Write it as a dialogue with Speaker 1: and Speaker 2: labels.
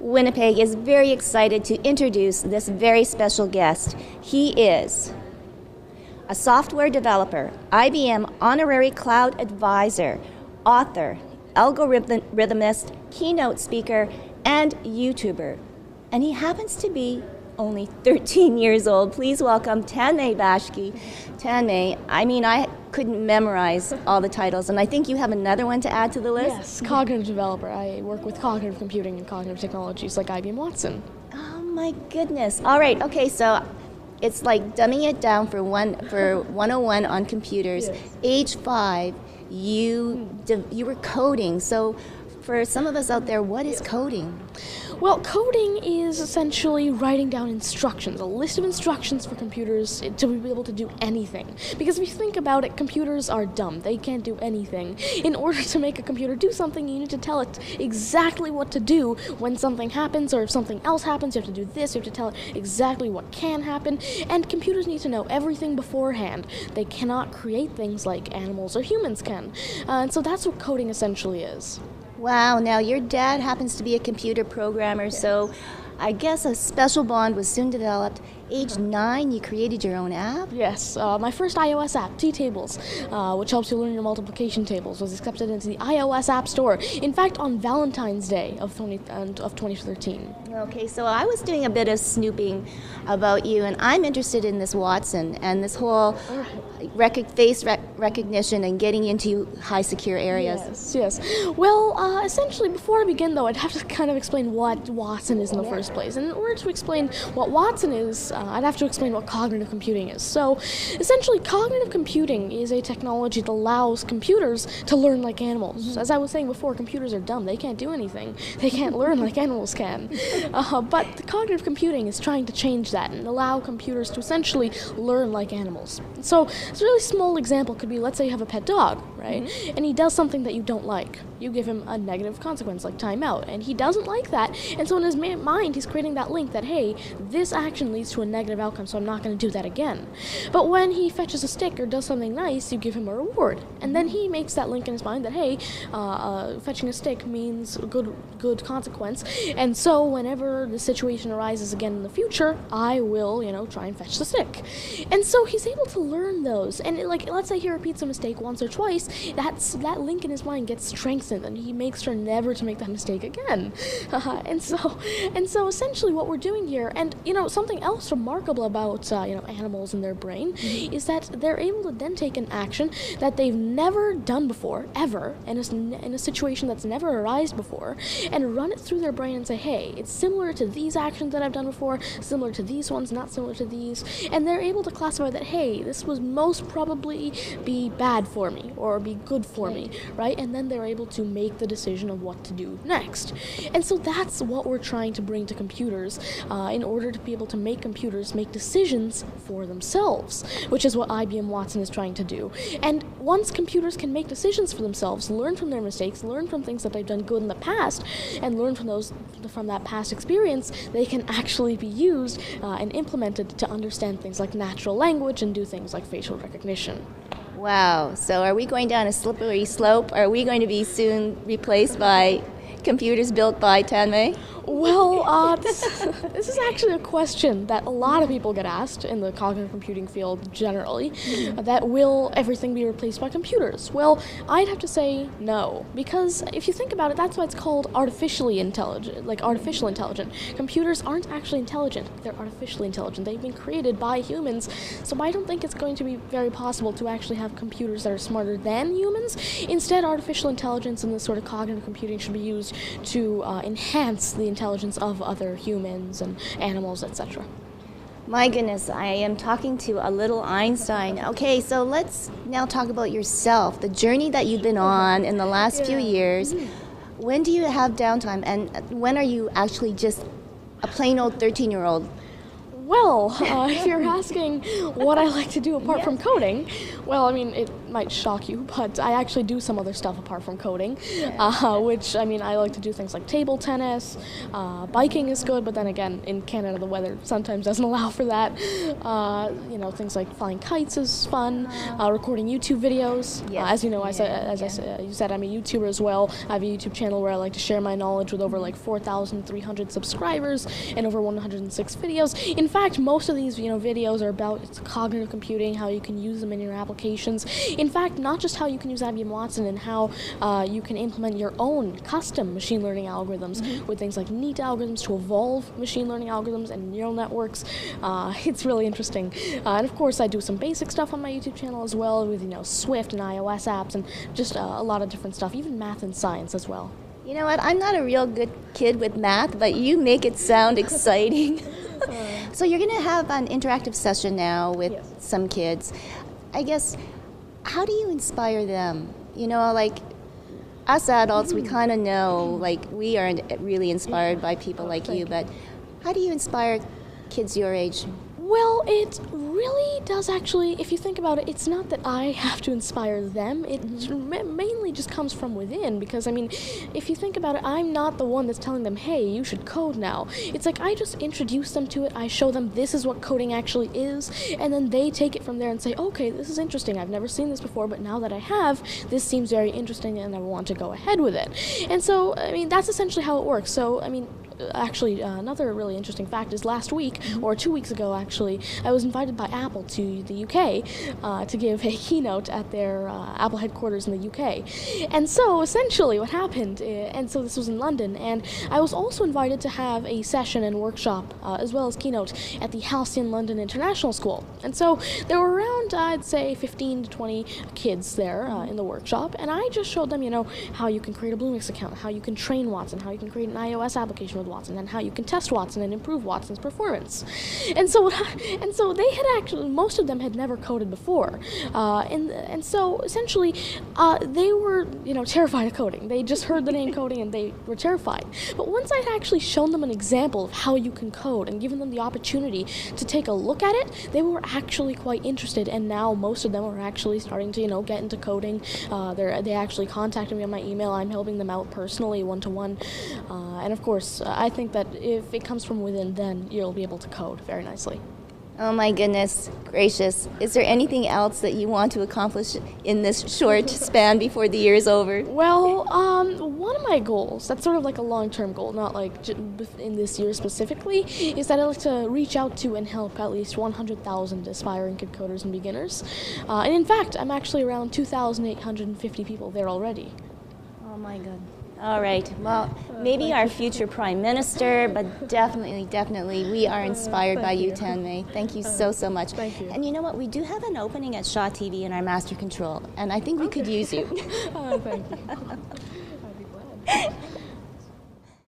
Speaker 1: Winnipeg is very excited to introduce this very special guest. He is a software developer, IBM Honorary Cloud Advisor, author, algorithmist, keynote speaker, and YouTuber. And he happens to be only 13 years old. Please welcome Tanmay Bashki. Tanmay, I couldn't memorize all the titles, and I think you have another one to add to the list?
Speaker 2: Yes, cognitive developer. I work with cognitive computing and cognitive technologies like IBM Watson.
Speaker 1: Oh my goodness. All right, okay, so it's like dumbing it down for 101 on computers.
Speaker 2: Yes.
Speaker 1: Age 5, you were coding. So for some of us out there, what is coding?
Speaker 2: Well, coding is essentially writing down instructions, a list of instructions for computers to be able to do anything. Because if you think about it, computers are dumb. They can't do anything. In order to make a computer do something, you need to tell it exactly what to do when something happens, or if something else happens, you have to do this, you have to tell it exactly what can happen, and computers need to know everything beforehand. They cannot create things like animals or humans can. And so that's what coding essentially is.
Speaker 1: Wow, now your dad happens to be a computer programmer,
Speaker 2: Yes.
Speaker 1: So I guess a special bond was soon developed. Age 9, you created your own app?
Speaker 2: Yes, my first iOS app, T-Tables, which helps you learn your multiplication tables, was accepted into the iOS App Store. In fact, on Valentine's Day of 2013.
Speaker 1: Okay, so I was doing a bit of snooping about you, and I'm interested in this Watson and this whole face recognition and getting into high secure areas.
Speaker 2: Yes. Well, essentially, before I begin, though, I'd have to kind of explain what Watson is in the first place. And in order to explain what Watson is, I'd have to explain what cognitive computing is. So, essentially, cognitive computing is a technology that allows computers to learn like animals. Mm-hmm. As I was saying before, computers are dumb. They can't do anything. They can't learn like animals can. But the cognitive computing is trying to change that and allow computers to essentially learn like animals. So, a really small example could be, let's say you have a pet dog, right? Mm-hmm. And he does something that you don't like. You give him a negative consequence, like timeout, and he doesn't like that. And so in his mind, he's creating that link that, hey, this action leads to a negative outcome, so I'm not going to do that again. But when he fetches a stick or does something nice, you give him a reward. And then he makes that link in his mind that, hey, fetching a stick means good consequence. And so whenever the situation arises again in the future, I will, try and fetch the stick. And so he's able to learn those. And let's say he repeats a mistake once or twice, that link in his mind gets strengthened, and he makes sure never to make that mistake again. And so essentially what we're doing here, and something else remarkable about animals and their brain, is that they're able to then take an action that they've never done before, ever, in a situation that's never arisen before, and run it through their brain and say, hey, it's similar to these actions that I've done before, similar to these ones, not similar to these, and they're able to classify that, hey, this was most probably be bad for me or be good for me, right? And then they're able to make the decision of what to do next. And so that's what we're trying to bring to computers in order to be able to make computers make decisions for themselves, which is what IBM Watson is trying to do. And once computers can make decisions for themselves, learn from their mistakes, learn from things that they've done good in the past, and learn from that past experience, they can actually be used and implemented to understand things like natural language and do things like facial recognition.
Speaker 1: Wow, so are we going down a slippery slope? Are we going to be soon replaced by computers built by Tanmay?
Speaker 2: Well, this is actually a question that a lot of people get asked in the cognitive computing field generally, that will everything be replaced by computers? Well, I'd have to say no, because if you think about it, that's why it's called artificially intelligent, like artificial intelligent. Computers aren't actually intelligent, they're artificially intelligent. They've been created by humans, so I don't think it's going to be very possible to actually have computers that are smarter than humans. Instead, artificial intelligence and this sort of cognitive computing should be used to enhance the intelligence of other humans and animals, etc.
Speaker 1: My goodness, I am talking to a little Einstein. Okay, so let's now talk about yourself, the journey that you've been on in the last few years. When do you have downtime, and when are you actually just a plain old 13-year-old?
Speaker 2: Well, if you're asking what I like to do apart from coding, well, might shock you, but I actually do some other stuff apart from coding, which, I mean, I like to do things like table tennis, biking is good, but then again, in Canada the weather sometimes doesn't allow for that. Things like flying kites is fun, recording YouTube videos. As you know, you said, I'm a YouTuber as well. I have a YouTube channel where I like to share my knowledge with over like 4,300 subscribers and over 106 videos. In fact, most of these videos are about cognitive computing, how you can use them in your applications. In fact, not just how you can use IBM Watson and how you can implement your own custom machine learning algorithms with things like neat algorithms to evolve machine learning algorithms and neural networks. It's really interesting. And of course, I do some basic stuff on my YouTube channel as well with Swift and iOS apps and just a lot of different stuff, even math and science as well.
Speaker 1: You know what? I'm not a real good kid with math, but you make it sound exciting. So you're going to have an interactive session now with some kids. I guess, how do you inspire them? Like us adults, we kind of know, like we aren't really inspired by people like you, but how do you inspire kids your age?
Speaker 2: Well, it really does actually, if you think about it, it's not that I have to inspire them. It mainly just comes from within because, I mean, if you think about it, I'm not the one that's telling them, hey, you should code now. It's like I just introduce them to it, I show them this is what coding actually is, and then they take it from there and say, okay, this is interesting. I've never seen this before, but now that I have, this seems very interesting and I want to go ahead with it. And so, I mean, that's essentially how it works. So, I mean, actually, another really interesting fact is last week, or 2 weeks ago actually, I was invited by Apple to the UK to give a keynote at their Apple headquarters in the UK. And so essentially what happened, and so this was in London, and I was also invited to have a session and workshop as well as keynote at the Halcyon London International School. And so there were around, I'd say, 15 to 20 kids there in the workshop, and I just showed them, how you can create a Bluemix account, how you can train Watson, how you can create an iOS application with Watson, and how you can test Watson and improve Watson's performance. And so they had actually, most of them had never coded before, and so essentially they were terrified of coding. They just heard the name coding and they were terrified. But once I'd actually shown them an example of how you can code and given them the opportunity to take a look at it, they were actually quite interested, and now most of them are actually starting to get into coding. They actually contacted me on my email. I'm helping them out personally, one-to-one, and of course I think that if it comes from within, then you'll be able to code very nicely.
Speaker 1: Oh my goodness gracious. Is there anything else that you want to accomplish in this short span before the year is over?
Speaker 2: Well, one of my goals, that's sort of like a long-term goal, not like in this year specifically, is that I'd like to reach out to and help at least 100,000 aspiring kid coders and beginners. And in fact, I'm actually around 2,850 people there already.
Speaker 1: Oh my God. All right. Well, maybe our future Prime Minister, but definitely, we are inspired by you, Tanmay. Thank you so much.
Speaker 2: Thank you.
Speaker 1: And you know what? We do have an opening at Shaw TV in our master control, and I think we could use you.
Speaker 2: Thank you. I'd be glad.